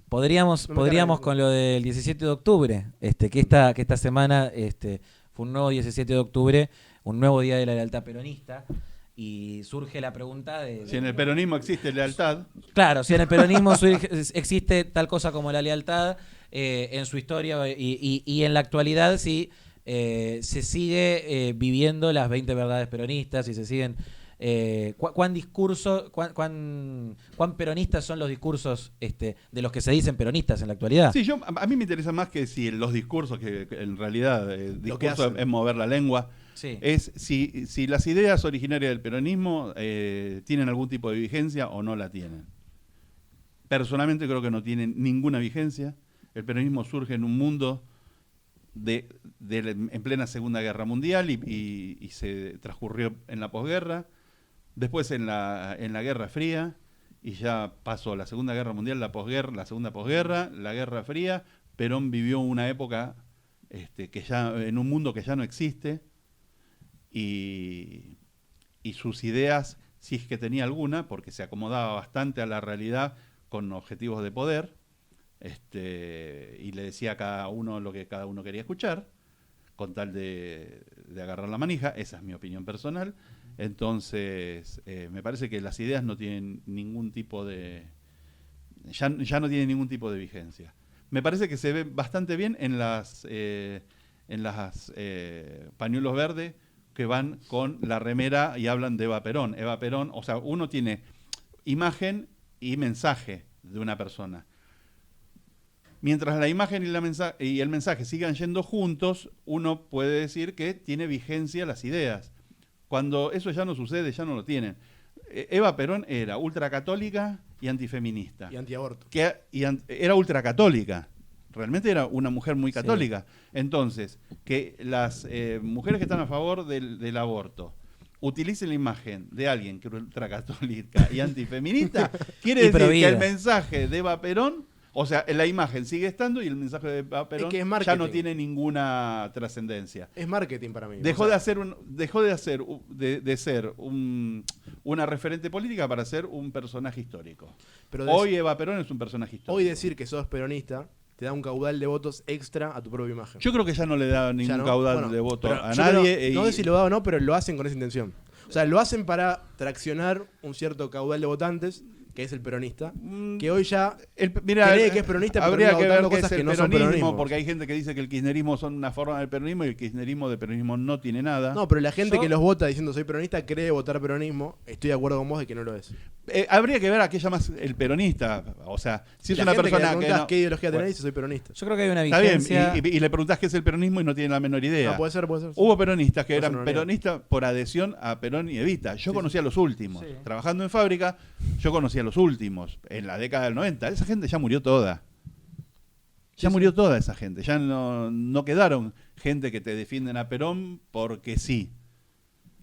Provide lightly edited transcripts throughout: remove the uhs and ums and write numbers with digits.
Podríamos con lo del 17 de octubre, que esta semana fue un nuevo 17 de octubre, un nuevo día de la lealtad peronista, y surge la pregunta de... Si en el peronismo existe lealtad. Claro, si en el peronismo existe tal cosa como la lealtad, en su historia y en la actualidad sí se sigue viviendo las 20 verdades peronistas y se siguen... ¿Cuán peronistas son los discursos de los que se dicen peronistas en la actualidad? Sí, a mí me interesa más que si los discursos, que en realidad el discurso es mover la lengua, sí. Es si las ideas originarias del peronismo tienen algún tipo de vigencia o no la tienen. Personalmente creo que no tienen ninguna vigencia. El peronismo surge en un mundo en plena Segunda Guerra Mundial y se transcurrió en la posguerra. Después en la Guerra Fría, y ya pasó la Segunda Guerra Mundial, la Segunda posguerra, la Guerra Fría. Perón vivió una época que ya en un mundo que ya no existe, y sus ideas, si es que tenía alguna, porque se acomodaba bastante a la realidad con objetivos de poder, y le decía a cada uno lo que cada uno quería escuchar, con tal de agarrar la manija. Esa es mi opinión personal. Entonces, me parece que las ideas no tienen ningún tipo de... Ya no tienen ningún tipo de vigencia. Me parece que se ve bastante bien en las pañuelos verdes que van con la remera y hablan de Eva Perón. Eva Perón, o sea, uno tiene imagen y mensaje de una persona. Mientras la imagen y el mensaje sigan yendo juntos, uno puede decir que tiene vigencia las ideas. Cuando eso ya no sucede, ya no lo tienen. Eva Perón era ultracatólica y antifeminista. Y antiaborto. Era ultracatólica. Realmente era una mujer muy católica. Sí. Entonces, que las mujeres que están a favor del aborto utilicen la imagen de alguien que es ultracatólica y antifeminista, quiere decir que el mensaje de Eva Perón, o sea, la imagen sigue estando y el mensaje de Eva Perón ya no tiene ninguna trascendencia. Es marketing para mí. Dejó de ser una referente política para ser un personaje histórico. Pero hoy Eva Perón es un personaje histórico. Hoy decir que sos peronista te da un caudal de votos extra a tu propia imagen. Yo creo que ya no le da ningún caudal de votos a nadie. No sé si lo da o no, pero lo hacen con esa intención. O sea, lo hacen para traccionar un cierto caudal de votantes, que es el peronista, que hoy ya cree que es peronista, pero habría que ver cosas que no son son peronismo. Porque hay gente que dice que el kirchnerismo son una forma del peronismo y el kirchnerismo de peronismo no tiene nada. No, pero la gente que los vota diciendo soy peronista cree votar peronismo. Estoy de acuerdo con vos de que no lo es. Habría que ver a qué llamas el peronista. O sea, si es una persona que no, ¿qué ideología tenés? Dice soy peronista. Yo creo que hay una vigencia. Está bien, y le preguntás qué es el peronismo y no tiene la menor idea. No, puede ser. Hubo peronistas que eran peronistas por adhesión a Perón y Evita. Yo conocí a los últimos. Sí. Trabajando en fábrica, yo conocí a los últimos. En la década del 90, esa gente ya murió toda. Murió toda esa gente. Ya no quedaron gente que te defienden a Perón porque sí.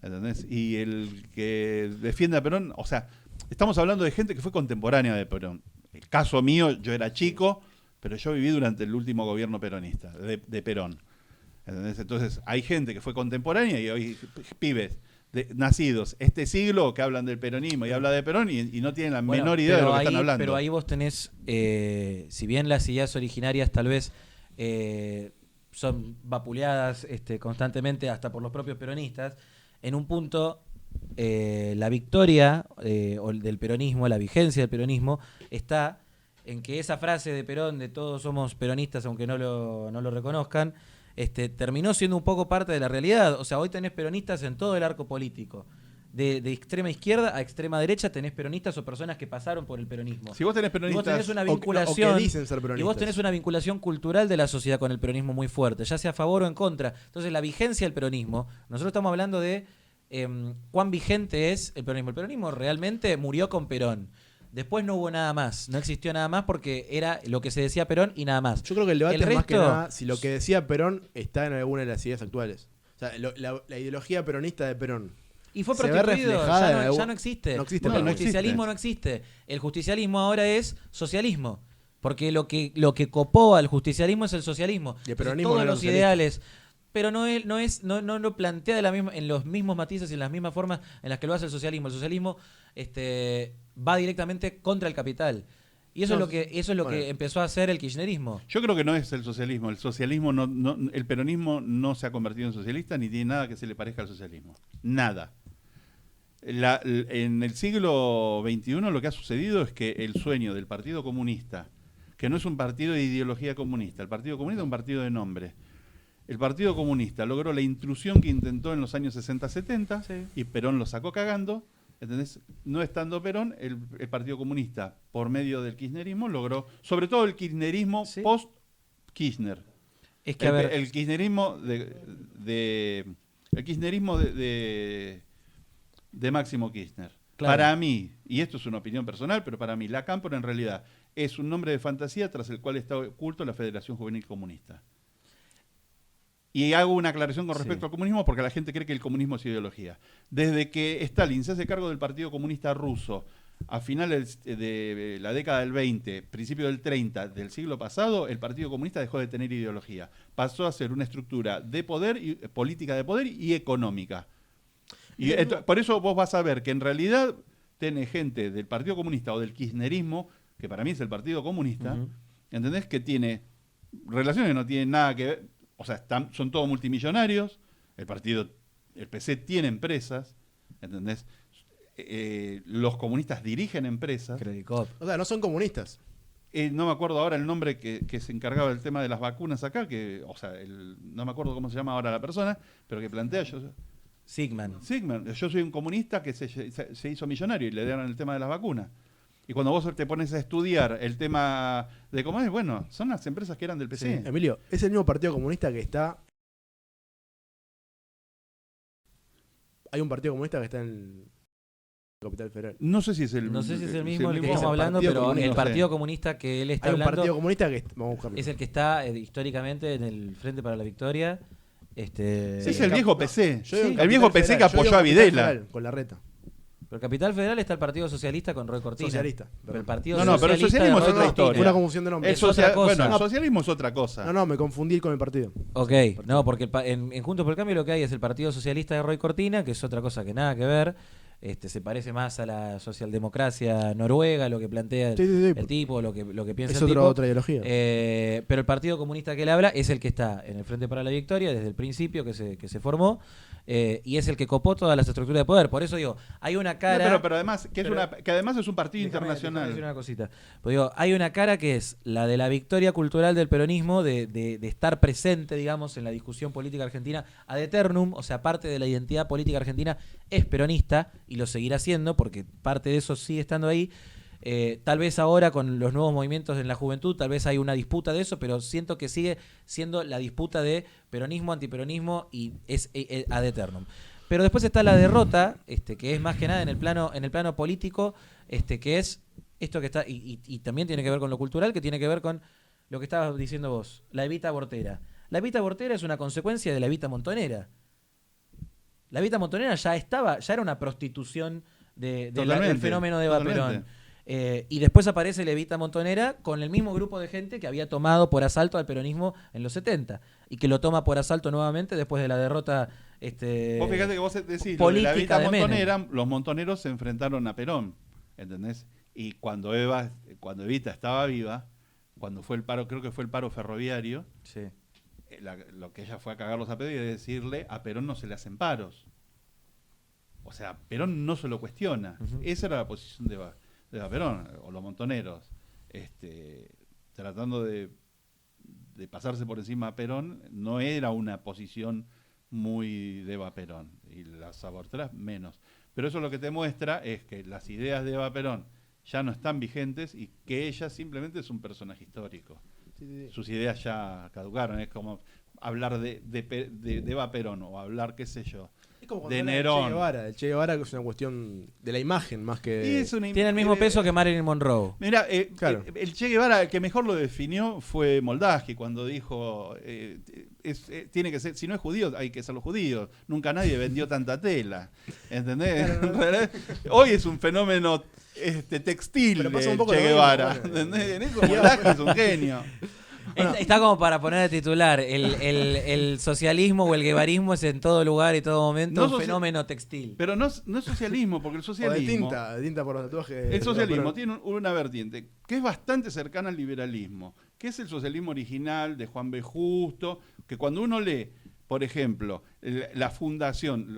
¿Entendés? Y el que defiende a Perón, o sea, estamos hablando de gente que fue contemporánea de Perón. El caso mío, yo era chico, pero yo viví durante el último gobierno peronista, de Perón. ¿Entendés? Entonces, hay gente que fue contemporánea y hoy pibes nacidos este siglo que hablan del peronismo y habla de Perón y no tienen la menor idea de lo que están hablando. Pero ahí vos tenés, si bien las ideas originarias tal vez son vapuleadas constantemente hasta por los propios peronistas, en un punto la victoria del peronismo, la vigencia del peronismo, está en que esa frase de Perón de todos somos peronistas aunque no lo reconozcan, terminó siendo un poco parte de la realidad. O sea, hoy tenés peronistas en todo el arco político. De extrema izquierda a extrema derecha tenés peronistas o personas que pasaron por el peronismo. Si vos tenés peronistas y vos tenés una vinculación, o que dicen ser peronistas. Y vos tenés una vinculación cultural de la sociedad con el peronismo muy fuerte, ya sea a favor o en contra. Entonces la vigencia del peronismo, nosotros estamos hablando de cuán vigente es el peronismo. El peronismo realmente murió con Perón. Después no hubo nada más, no existió nada más porque era lo que se decía Perón y nada más. Yo creo que el debate es más que nada si lo que decía Perón está en alguna de las ideas actuales. O sea, la ideología peronista de Perón. Y fue prostituido, ya no existe. No existe. El justicialismo no existe. El justicialismo ahora es socialismo. Porque lo que copó al justicialismo es el socialismo. Y el peronismo todos no los ideales. Pero no lo plantea en los mismos matices y en las mismas formas en las que lo hace el socialismo. El socialismo va directamente contra el capital. Y eso es lo que empezó a hacer el kirchnerismo. Yo creo que no es el socialismo. El socialismo el peronismo no se ha convertido en socialista ni tiene nada que se le parezca al socialismo. Nada. En el siglo XXI lo que ha sucedido es que el sueño del Partido Comunista, que no es un partido de ideología comunista, el Partido Comunista es un partido de nombre. El Partido Comunista logró la intrusión que intentó en los años 60-70 y Perón lo sacó cagando. ¿Entendés? No estando Perón, el Partido Comunista, por medio del kirchnerismo, logró, sobre todo el kirchnerismo post-Kirchner. Es que, el kirchnerismo de Máximo Kirchner. Claro. Para mí, y esto es una opinión personal, pero para mí, la Cámpora en realidad es un nombre de fantasía tras el cual está oculto la Federación Juvenil Comunista. Y hago una aclaración con respecto al comunismo porque la gente cree que el comunismo es ideología. Desde que Stalin se hace cargo del Partido Comunista Ruso a finales de la década del 20, principio del 30 del siglo pasado, el Partido Comunista dejó de tener ideología. Pasó a ser una estructura de poder, política de poder y económica. Y por eso vos vas a ver que en realidad tenés gente del Partido Comunista o del kirchnerismo, que para mí es el Partido Comunista, ¿entendés? Que tiene relaciones que no tienen nada que ver. O sea, son todos multimillonarios, el PC tiene empresas, ¿entendés? Los comunistas dirigen empresas. O sea, no son comunistas. No me acuerdo ahora el nombre que se encargaba del tema de las vacunas acá, no me acuerdo cómo se llama ahora la persona, pero que plantea... Sigman. Yo soy un comunista que se hizo millonario y le dieron el tema de las vacunas. Y cuando vos te pones a estudiar el tema de cómo es, bueno, son las empresas que eran del PC. Sí. Emilio, es el mismo Partido Comunista que está... Hay un Partido Comunista que está en Capital Federal. No sé si es el mismo del que estamos hablando, pero el Partido Comunista que él está hablando... Hay un Partido Comunista que... Vamos a buscarlo. Es el que está históricamente en el Frente para la Victoria. Es el viejo PC. El viejo PC Federal, que apoyó a Videla. Con la reta. Pero Capital Federal está el Partido Socialista con Roy Cortina. Socialista. Pero el Partido pero el socialismo es otra historia. Una confusión de nombres. El socialismo es otra cosa. No, me confundí con el partido. Ok, no, porque en Juntos por el Cambio lo que hay es el Partido Socialista de Roy Cortina, que es otra cosa que nada que ver. Se parece más a la socialdemocracia noruega, lo que plantea el tipo, lo que piensa el tipo. Es otra ideología. Pero el Partido Comunista que él habla es el que está en el Frente para la Victoria desde el principio que se formó, y es el que copó todas las estructuras de poder. Por eso digo, hay una cara... No, pero además, que además es un partido internacional. Déjame decir una cosita. Pues digo, hay una cara que es la de la victoria cultural del peronismo, de estar presente, digamos, en la discusión política argentina ad eternum, o sea, parte de la identidad política argentina es peronista, y lo seguirá siendo porque parte de eso sigue estando ahí. Tal vez ahora con los nuevos movimientos en la juventud, tal vez hay una disputa de eso, pero siento que sigue siendo la disputa de peronismo, antiperonismo y es ad eternum. Pero después está la derrota, que es más que nada en el plano político, que es esto que está, y también tiene que ver con lo cultural, que tiene que ver con lo que estabas diciendo vos, la evita abortera. La evita abortera es una consecuencia de la evita montonera. La evita montonera ya era una prostitución del fenómeno de Eva Perón. Y después aparece la evita montonera con el mismo grupo de gente que había tomado por asalto al peronismo en los 70 y que lo toma por asalto nuevamente después de la derrota vos fíjate que vos decís política la evita montonera, los montoneros se enfrentaron a Perón, ¿entendés? Y cuando Evita estaba viva, cuando fue el paro, creo que fue el paro ferroviario, sí. Lo que ella fue a cagarlos a pedo y decirle a Perón no se le hacen paros. O sea, Perón no se lo cuestiona. Esa era la posición de Eva Perón, o los montoneros, tratando de pasarse por encima a Perón, no era una posición muy de Eva Perón, y las aborteras menos. Pero eso lo que te muestra es que las ideas de Eva Perón ya no están vigentes y que ella simplemente es un personaje histórico. Sí. Sus ideas ya caducaron, es como hablar de Eva Perón o hablar, qué sé yo, es como de Nerón. El Che Guevara, que es una cuestión de la imagen más que... Tiene el mismo peso que Marilyn Monroe. Mira, claro. El Che Guevara, el que mejor lo definió fue Moldavsky, cuando dijo, tiene que ser, si no es judío, hay que ser los judíos. Nunca nadie vendió tanta tela. ¿Entendés? Claro. Hoy es un fenómeno textil de Che Guevara. Bueno. ¿Entendés? En eso Moldavsky es un genio. Está como para poner de titular. El socialismo o el guevarismo es en todo lugar y todo momento un fenómeno textil. Pero no es socialismo, porque el socialismo... de tinta por los tatuajes. El socialismo tiene una vertiente que es bastante cercana al liberalismo, que es el socialismo original de Juan B. Justo, que cuando uno lee, por ejemplo, la fundación,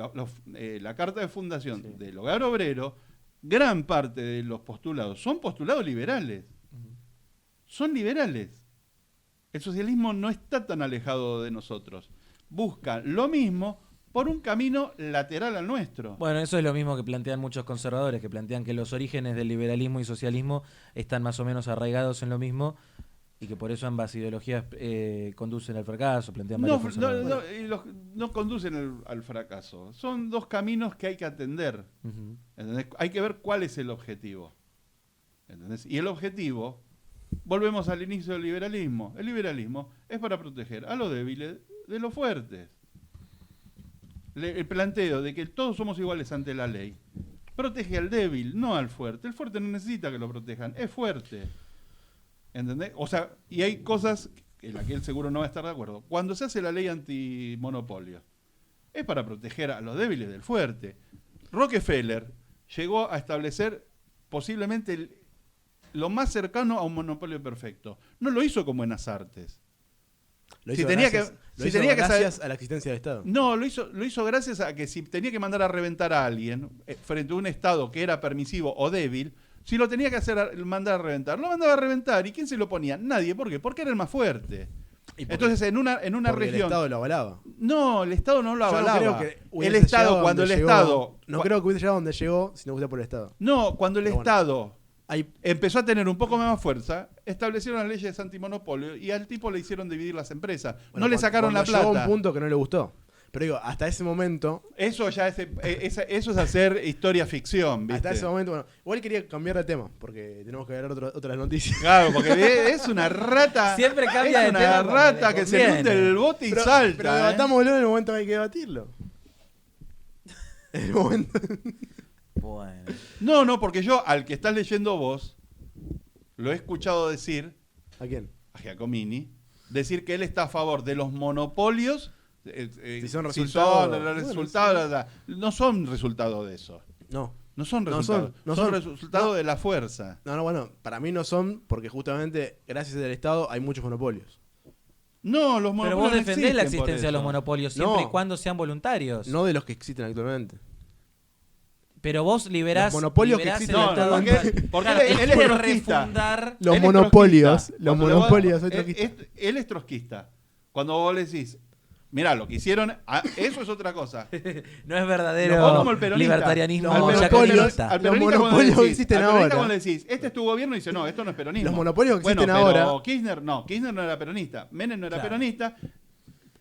la carta de fundación del Hogar Obrero, gran parte de los postulados son postulados liberales. Son liberales. El socialismo no está tan alejado de nosotros. Busca lo mismo por un camino lateral al nuestro. Bueno, eso es lo mismo que plantean muchos conservadores, que plantean que los orígenes del liberalismo y socialismo están más o menos arraigados en lo mismo y que por eso ambas ideologías conducen al fracaso. Plantean No conducen al fracaso. Son dos caminos que hay que atender. ¿Entendés? Hay que ver cuál es el objetivo. ¿Entendés? Y el objetivo, volvemos al inicio del liberalismo. El liberalismo es para proteger a los débiles de los fuertes. El planteo de que todos somos iguales ante la ley protege al débil, no al fuerte. El fuerte no necesita que lo protejan, es fuerte. ¿Entendés? O sea, y hay cosas en las que él seguro no va a estar de acuerdo. Cuando se hace la ley antimonopolio, es para proteger a los débiles del fuerte. Rockefeller llegó a establecer posiblemente lo más cercano a un monopolio perfecto. No lo hizo con buenas artes. Lo hizo gracias a la existencia del Estado. No, lo hizo gracias a que si tenía que mandar a reventar a alguien frente a un Estado que era permisivo o débil, si lo tenía que mandar a reventar, lo mandaba a reventar. ¿Y quién se lo ponía? Nadie. ¿Por qué? Porque era el más fuerte. Entonces, en una región... ¿El Estado lo avalaba? No, el Estado no lo avalaba. No creo que el Estado, cuando el Estado... No creo que hubiese llegado donde llegó si no fuera por el Estado. No, cuando el Estado empezó a tener un poco más fuerza, establecieron las leyes antimonopolio y al tipo le hicieron dividir las empresas. No le sacaron la plata. Llegó a un punto que no le gustó. Pero digo, hasta ese momento... Eso ya eso es hacer historia ficción, ¿viste? Hasta ese momento, bueno, igual quería cambiar de tema, porque tenemos que ver otras noticias. Claro, porque es una rata... Siempre cambia de tema. Es una rata que se hunde el bote y salta. Pero debatámoslo en el momento que hay que debatirlo. En el momento... Bueno. No, porque yo, al que estás leyendo vos, lo he escuchado decir... ¿A quién? A Giacomini. Decir que él está a favor de los monopolios... si son resultados. No son resultado de eso. No son resultados. Son resultado de la fuerza. Bueno, para mí no son, porque justamente gracias al Estado hay muchos monopolios. No, los monopolios. Pero vos defendés existen la existencia de los monopolios siempre y cuando sean voluntarios. No de los que existen actualmente. Pero vos liberás los monopolios que existen. Porque él es trotskista. Los monopolios. Soy trotskista. Él es trotskista. Cuando vos le decís, mirá, lo que hicieron, eso es otra cosa. No es verdadero libertarianismo. Los monopolios que existen ahora. Cuando le decís, este es tu gobierno, dice, no, esto no es peronismo. Los monopolios que existen ahora. Pero Kirchner no era peronista. Menem no era peronista.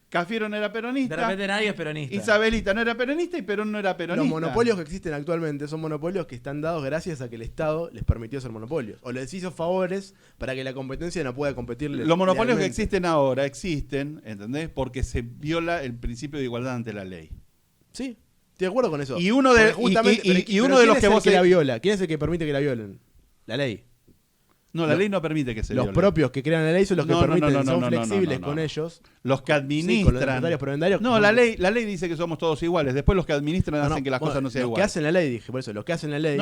Cafiero no era peronista. De repente nadie es peronista. Isabelita no era peronista y Perón no era peronista. Los monopolios que existen actualmente son monopolios que están dados gracias a que el Estado les permitió hacer monopolios. O les hizo favores para que la competencia no pueda competirles. Los monopolios que existen ahora existen, ¿entendés? Porque se viola el principio de igualdad ante la ley. Sí, estoy de acuerdo con eso. Y uno de los que vos la viola. ¿Quién es el que permite que la violen? La ley. No, la ley no permite que se viole. Los propios que crean la ley son los que permiten, son flexibles con ellos. Los que administran. No, la ley dice que somos todos iguales. Después los que administran hacen que las cosas no sean iguales. Los que hacen la ley, dije, por eso, los que hacen la ley.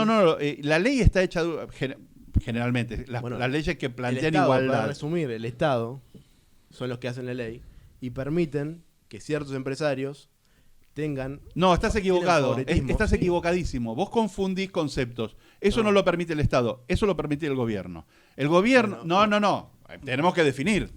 La ley está hecha generalmente. Las leyes que plantean igualdad. Para resumir, el Estado son los que hacen la ley y permiten que ciertos empresarios tengan... No, estás equivocado. Estás equivocadísimo. Vos confundís conceptos. Eso no lo permite el Estado. Eso lo permite el gobierno. El gobierno... No. Tenemos que definir.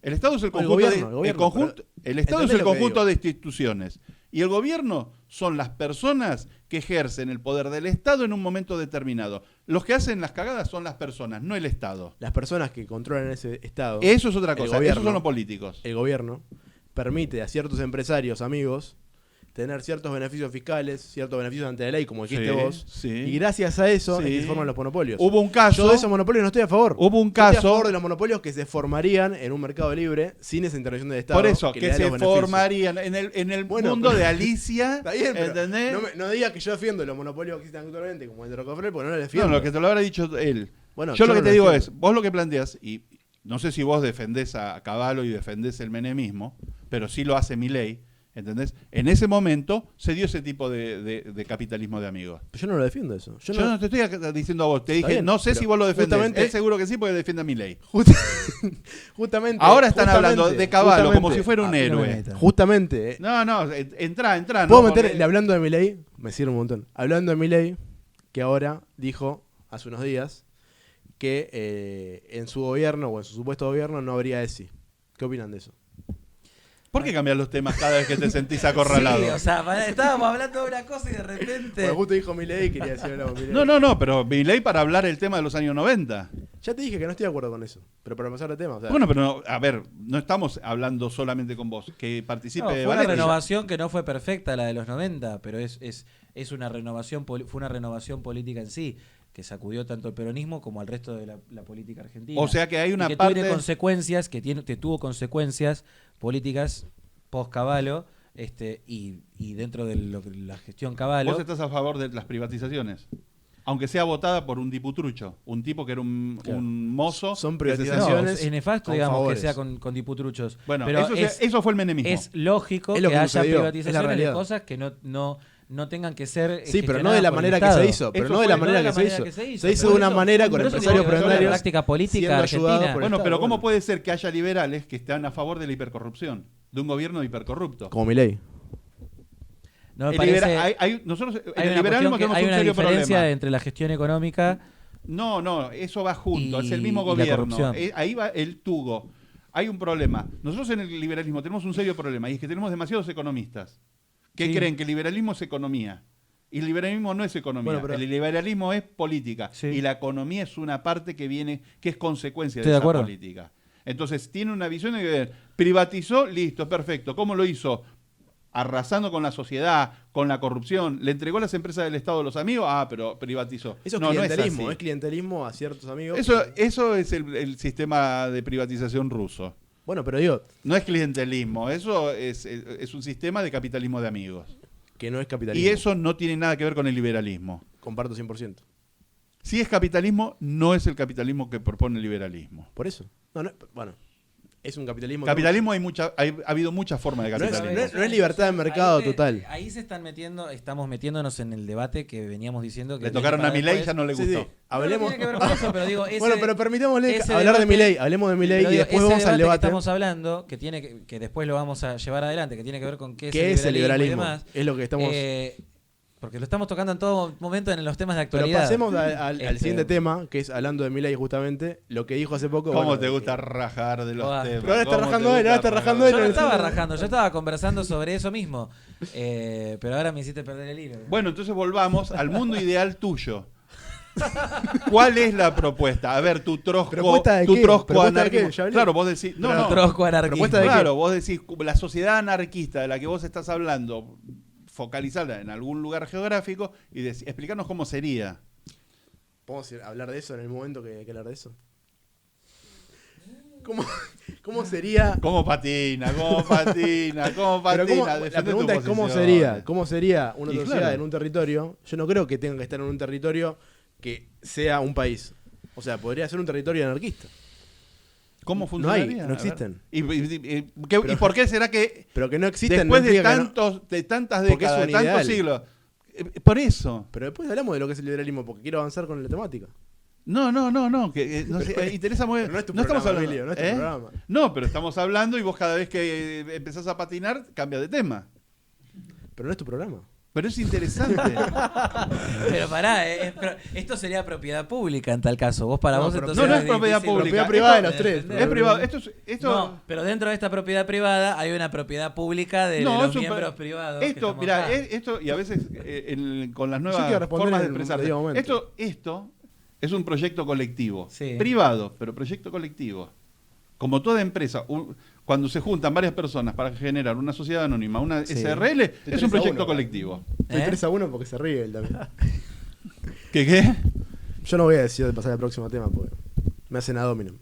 El Estado es el conjunto, el Estado es el conjunto de instituciones. Y el gobierno son las personas que ejercen el poder del Estado en un momento determinado. Los que hacen las cagadas son las personas, no el Estado. Las personas que controlan ese Estado... Eso es otra cosa. Esos son los políticos. El gobierno permite a ciertos empresarios, amigos, tener ciertos beneficios fiscales, ciertos beneficios ante la ley, como dijiste vos. Sí. Y gracias a eso es que se forman los monopolios. Hubo un caso... Yo de esos monopolios no estoy a favor. Hubo un caso... Estoy a favor de los monopolios que se formarían en un mercado libre sin esa intervención del Estado. Por eso, que se formarían en el mundo de Alicia. Está bien, ¿entendés? No diga que yo defiendo los monopolios que existen actualmente, como el de Rockefeller, porque no lo defiendo. No, lo que te lo habrá dicho él. Bueno, yo lo que te digo es, vos lo que planteas, y no sé si vos defendés a Cavallo y defendés el menemismo, pero sí lo hace Milei, ¿entendés? En ese momento se dio ese tipo de capitalismo de amigos. Pero yo no lo defiendo eso. Yo no te estoy diciendo a vos, te dije, bien, no sé si vos lo defendés. Él seguro que sí porque defiende a Milei. Justamente. Ahora están hablando de Cavallo como si fuera un héroe. Justamente. No, entrá. ¿Puedo meter, hablando de Milei? Me sirve un montón. Hablando de Milei, que ahora dijo, hace unos días, que en su gobierno o en su supuesto gobierno no habría ESI. ¿Qué opinan de eso? ¿Por qué cambias los temas cada vez que te sentís acorralado? Sí, o sea, estábamos hablando de una cosa y de repente... Bueno, justo dijo Milei y quería decir algo Milei. No, pero Milei para hablar el tema de los años 90. Ya te dije que no estoy de acuerdo con eso, pero para pasar de tema. O sea, bueno, pero no, a ver, no estamos hablando solamente con vos, que participe fue Valeria. una renovación que no fue perfecta la de los 90, pero es una renovación, fue una renovación política en sí, que sacudió tanto el peronismo como al resto de la política argentina. O sea que hay una que parte... tiene consecuencias, que tuvo consecuencias políticas post-Cavallo, y dentro de la gestión Cavallo. ¿Vos estás a favor de las privatizaciones? Aunque sea votada por un diputrucho, un tipo que era un mozo. Son privatizaciones. Es nefasto, digamos, favores. Que sea con diputruchos. Bueno, pero eso fue el menemismo. Es lógico que haya privatizaciones de cosas que no tengan que ser. Sí, pero no de la manera que se hizo. Pero no de la manera que se hizo. Se hizo de una manera con empresarios prioritarios. La práctica política argentina. Bueno, pero ¿cómo puede ser que haya liberales que están a favor de la hipercorrupción? De un gobierno hipercorrupto. Como Milei. No me parece. Nosotros, hay una diferencia entre la gestión económica. No, eso va junto. Es el mismo gobierno. Ahí va el tugo. Hay un problema. Nosotros en el liberalismo tenemos un serio problema y es que tenemos demasiados economistas que creen que el liberalismo es economía. Y el liberalismo no es economía. Bueno, el liberalismo es política. Sí. Y la economía es una parte que es consecuencia de esa política. Entonces tiene una visión de que privatizó, listo, perfecto. ¿Cómo lo hizo? Arrasando con la sociedad, con la corrupción. ¿Le entregó las empresas del Estado a los amigos? Pero privatizó. Eso es clientelismo, es clientelismo a ciertos amigos. Eso es el sistema de privatización ruso. Bueno, pero digo... No es clientelismo, eso es un sistema de capitalismo de amigos. Que no es capitalismo. Y eso no tiene nada que ver con el liberalismo. Comparto 100%. Si es capitalismo, no es el capitalismo que propone el liberalismo. Por eso. Bueno, es un capitalismo... Capitalismo ha habido muchas formas de capitalismo. No es libertad de mercado total. Ahí se estamos metiéndonos en el debate que veníamos diciendo que... Le tocaron a Milei y ya no le gustó. Sí. Hablemos... No tiene que ver con eso, pero digo... Bueno, pero permitámosle hablar de Milei. Hablemos de Milei y después vamos al debate. Que estamos hablando, que después lo vamos a llevar adelante, que tiene que ver con qué es el liberalismo y demás. Es lo que estamos... porque lo estamos tocando en todo momento en los temas de actualidad. Pero pasemos al siguiente tema, que es hablando de Milei justamente, lo que dijo hace poco. ¿Cómo te gusta rajar de los temas? Pero ahora está rajando él, Yo no estaba rajando, yo estaba conversando sobre eso mismo. Pero ahora me hiciste perder el hilo. Bueno, entonces volvamos al mundo ideal tuyo. ¿Cuál es la propuesta? A ver, tu trosco anarquismo. Claro, vos decís, trosco anarquismo. Claro, vos decís, la sociedad anarquista de la que vos estás hablando, focalizarla en algún lugar geográfico y explicarnos cómo sería. ¿Podemos hablar de eso en el momento que hay que hablar de eso? ¿Cómo sería? ¿Cómo patina? La pregunta es ¿cómo sería una sociedad en un territorio? Yo no creo que tenga que estar en un territorio que sea un país. O sea, podría ser un territorio anarquista. ¿Cómo funcionaría? No existen. ¿Y por qué será que, pero que no existen después de tantas décadas, de tantos siglos? Por eso. Pero después hablamos de lo que es el liberalismo, porque quiero avanzar con la temática. No, que nos interesa muy bien. No es tu programa, estamos hablando, no es tu programa. No, pero estamos hablando y vos cada vez que empezás a patinar, cambias de tema. Pero no es tu programa. Pero es interesante. Pero pará, esto sería propiedad pública en tal caso. Vos entonces... No es propiedad pública. Propiedad privada de los tres. Es privado. No, pero dentro de esta propiedad privada hay una propiedad pública de los miembros privados. Esto, mirá, y a veces con las nuevas formas de expresar. Esto es un proyecto colectivo. Sí. Privado, pero proyecto colectivo. Como toda empresa, cuando se juntan varias personas para generar una sociedad anónima, una SRL, es un proyecto colectivo. Estoy 3-1 porque se ríe él también. ¿Qué? Yo no voy a decir de pasar al próximo tema porque me hacen ad hominem.